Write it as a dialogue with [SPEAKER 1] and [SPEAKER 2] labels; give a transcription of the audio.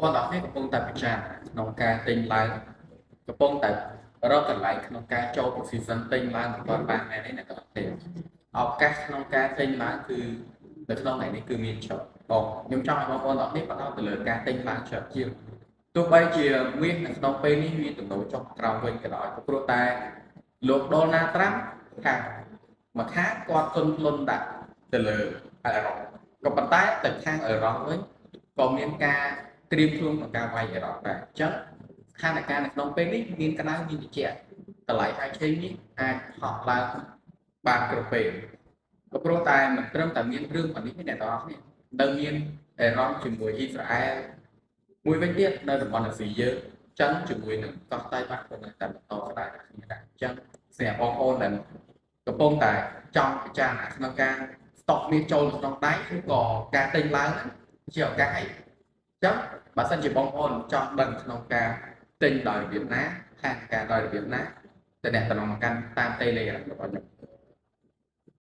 [SPEAKER 1] បងប្អូនទាំងអស់គ្នាកំពុងតែពិចារណាក្នុងការទិញឡើងកំពុងតែរកកន្លែងក្នុងការចូល position ទិញឡើងគាត់បានមែនទេអ្នកទាំងអស់គ្នាឱកាសក្នុងការទិញឡើងគឺនៅក្នុងថ្ងៃនេះគឺមានច្រើនបងខ្ញុំចង់ឲ្យបងប្អូនទាំងអស់គ្នាផ្ដោតទៅលើការទិញឡើងច្រើនជាងទោះបីជាមាសនៅក្នុងពេលនេះមានទំនោរចុះក្រោមវិញក៏ដោយព្រោះតែលោកដូណាល់ត្រាំខាងមួយខាងគាត់ទុនលុនដាក់ទៅលើអឺរ៉ុបក៏ប៉ុន្តែទៅខាងអឺរ៉ុបវិញក៏មានការត្រៀមខ្លួនក្នុងការវាយអឺរ៉ុបដែរអញ្ចឹងស្ថានភាពនៅក្នុងពេលនេះមានក្តៅមានត្រជាក់តម្លៃហើយឆេងនេះអាចហក់ឡើងបានគ្រប់ពេលក៏ព្រោះតែមិនត្រឹមតែមានរឿងប៉ុណ្នេះទេអ្នកទាំងអស់គ្នានៅមានអឺរ៉ុបជាមួយអ៊ីស្រាអែលមួយវិញទៀតនៅតំបន់អាស៊ីយើងចឹងជាមួយនឹងកោះតៃវ៉ាន់ក៏នៅតែបន្តស្ដាយគ្នាដែរអញ្ចឹងសម្រាប់បងប្អូនដែលកំពុងតែចង់ពិចារណាក្នុងការស្តុកមានចូលក្នុងដៃឬក៏ការទិញឡើងជាឱកាសអីចឹងបើសិនជាបងប្អូនចង់ដឹងក្នុងការទិញដោយរបៀបណាហាងការដោយរបៀបណាតំណងមកកាន់តាម Telegram របស់ខ្ញុំ